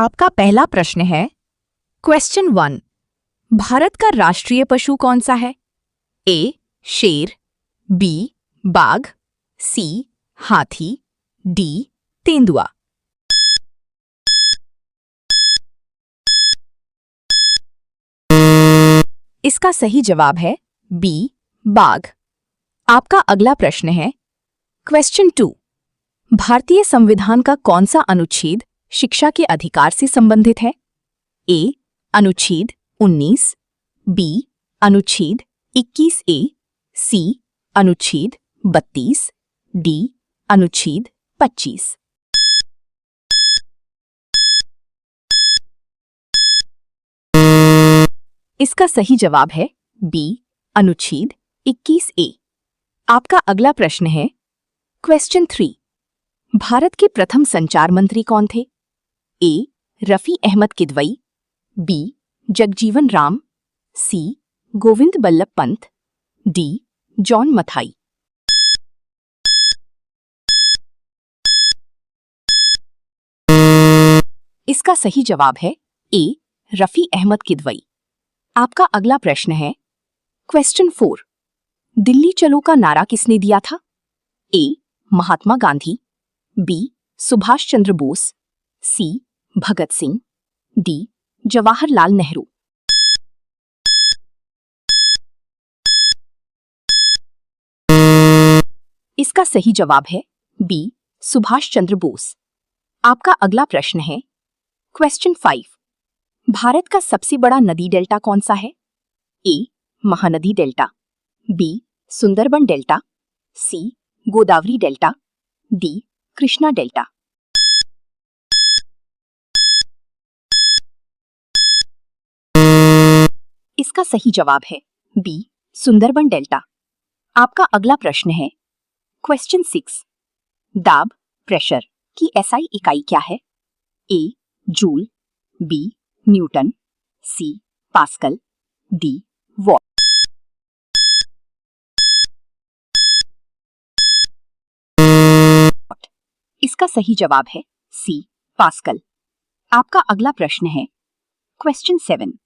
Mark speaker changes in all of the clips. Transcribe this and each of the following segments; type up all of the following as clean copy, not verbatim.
Speaker 1: आपका पहला प्रश्न है क्वेश्चन 1। भारत का राष्ट्रीय पशु कौन सा है? ए शेर, बी बाघ, सी हाथी, डी तेंदुआ। इसका सही जवाब है बी बाघ। आपका अगला प्रश्न है क्वेश्चन 2। भारतीय संविधान का कौन सा अनुच्छेद शिक्षा के अधिकार से संबंधित है? ए अनुच्छेद 19, बी अनुच्छेद 21A, सी अनुच्छेद 32, डी अनुच्छेद 25। इसका सही जवाब है बी अनुच्छेद 21A। आपका अगला प्रश्न है क्वेश्चन 3। भारत के प्रथम संचार मंत्री कौन थे? ए रफी अहमद किदवई, बी जगजीवन राम, सी गोविंद बल्लभ पंत, डी जॉन मथाई। इसका सही जवाब है ए रफी अहमद किदवई। आपका अगला प्रश्न है क्वेश्चन 4। दिल्ली चलो का नारा किसने दिया था? ए महात्मा गांधी, बी सुभाष चंद्र बोस, सी भगत सिंह, डी जवाहरलाल नेहरू। इसका सही जवाब है बी सुभाष चंद्र बोस। आपका अगला प्रश्न है क्वेश्चन 5। भारत का सबसे बड़ा नदी डेल्टा कौन सा है? A Mahanadi delta, B Sundarban delta, C Godavari delta, D Krishna delta. इसका सही जवाब है बी सुंदरबन डेल्टा। आपका अगला प्रश्न है क्वेश्चन 6। दाब प्रेशर की एसआई इकाई क्या है? A joule, B newton, C pascal, D watt. इसका सही जवाब है सी पास्कल। आपका अगला प्रश्न है क्वेश्चन 7।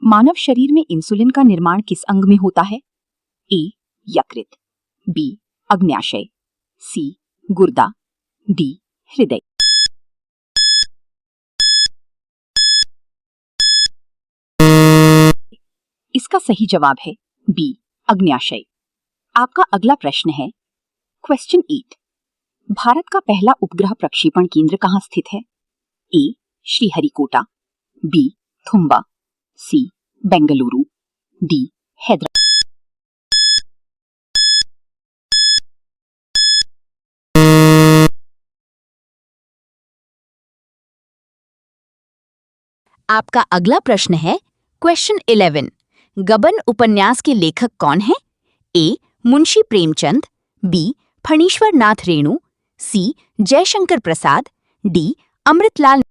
Speaker 1: मानव शरीर में इंसुलिन का निर्माण किस अंग में होता है? ए यकृत, बी अग्न्याशय, सी गुर्दा, डी हृदय। इसका सही जवाब है बी अग्न्याशय। आपका अगला प्रश्न है क्वेश्चन 8। भारत का पहला उपग्रह प्रक्षेपण केंद्र कहाँ स्थित है? ए श्रीहरिकोटा, बी थुम्बा, सी बेंगलुरु, डी हैदराबाद। आपका अगला प्रश्न है क्वेश्चन 11। गबन उपन्यास के लेखक कौन है? ए मुंशी प्रेमचंद, बी फणीश्वर नाथ रेणु, सी जयशंकर प्रसाद, डी अमृतलाल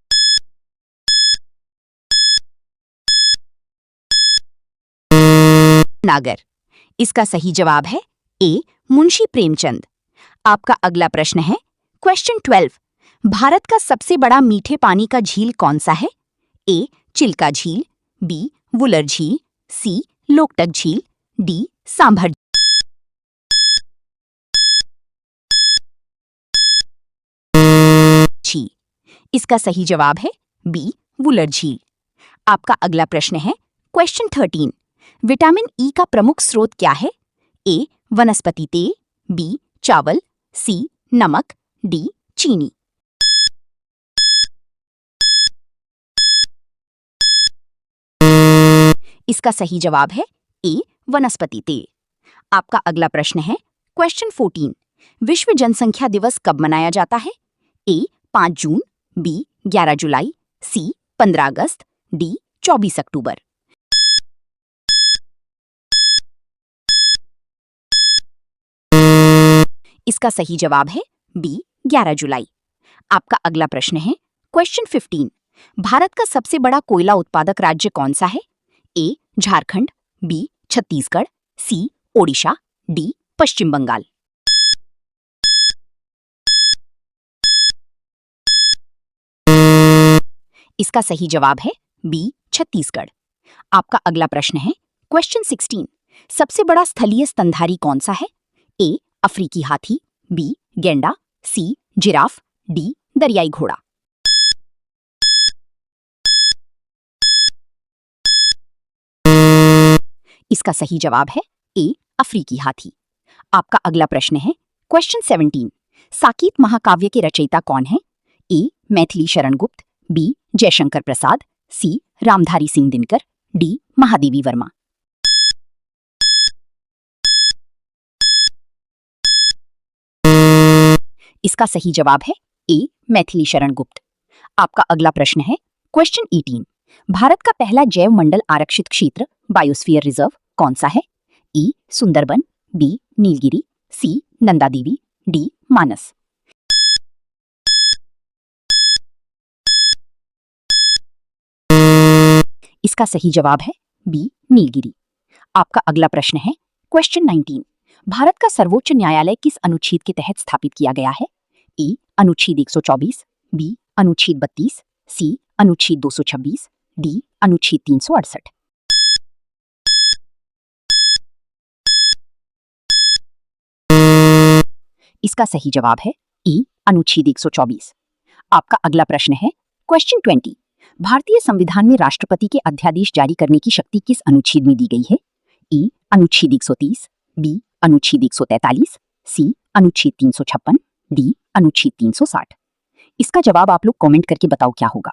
Speaker 1: नागर। इसका सही जवाब है ए मुंशी प्रेमचंद। आपका अगला प्रश्न है क्वेश्चन 12। भारत का सबसे बड़ा मीठे पानी का झील कौन सा है? ए चिल्का झील, बी वुलर झील, सी लोकटक झील, डी सांभर। झील। इसका सही जवाब है बी वुलर झील। आपका अगला प्रश्न है क्वेश्चन 13। विटामिन ई का प्रमुख स्रोत क्या है? ए वनस्पति तेल, बी चावल, सी नमक, डी चीनी। इसका सही जवाब है ए वनस्पति तेल। आपका अगला प्रश्न है क्वेश्चन 14। विश्व जनसंख्या दिवस कब मनाया जाता है? ए 5 जून, बी 11 जुलाई, सी 15 अगस्त, डी 24 अक्टूबर। इसका सही जवाब है बी 11 जुलाई। आपका अगला प्रश्न है क्वेश्चन 15। भारत का सबसे बड़ा कोयला उत्पादक राज्य कौन सा है? ए झारखंड, बी छत्तीसगढ़, सी ओडिशा, डी पश्चिम बंगाल। इसका सही जवाब है बी छत्तीसगढ़। आपका अगला प्रश्न है क्वेश्चन 16। सबसे बड़ा स्थलीय स्तनधारी कौन सा है? ए अफ्रीकी हाथी, बी गैंडा, सी जिराफ, डी दरियाई घोड़ा। इसका सही जवाब है ए अफ्रीकी हाथी। आपका अगला प्रश्न है क्वेश्चन 17। साकेत महाकाव्य के रचयिता कौन है? ए मैथिली शरण गुप्त, बी जयशंकर प्रसाद, सी रामधारी सिंह दिनकर, डी महादेवी वर्मा। इसका सही जवाब है ए मैथिली शरण गुप्त। आपका अगला प्रश्न है क्वेश्चन 18। भारत का पहला जैव मंडल आरक्षित क्षेत्र बायोस्फीयर रिजर्व कौन सा है? ई सुंदरबन, बी नीलगिरी, सी नंदा देवी, डी मानस। इसका सही जवाब है बी नीलगिरी। आपका अगला प्रश्न है क्वेश्चन 19। भारत का सर्वोच्च न्यायालय किस अनुच्छेद के तहत स्थापित किया गया है? ए अनुच्छेद 124, बी अनुच्छेद 32, सी अनुच्छेद 226, डी अनुच्छेद 368। इसका सही जवाब है ई अनुच्छेद 124। आपका अगला प्रश्न है क्वेश्चन 20। भारतीय संविधान में राष्ट्रपति के अध्यादेश जारी करने की शक्ति किस अनुच्छेद में दी गई है? ए अनुच्छेद 130, बी अनुच्छेद 143, सी अनुच्छेद 356, डी अनुच्छेद 360। इसका जवाब आप लोग कमेंट करके बताओ क्या होगा।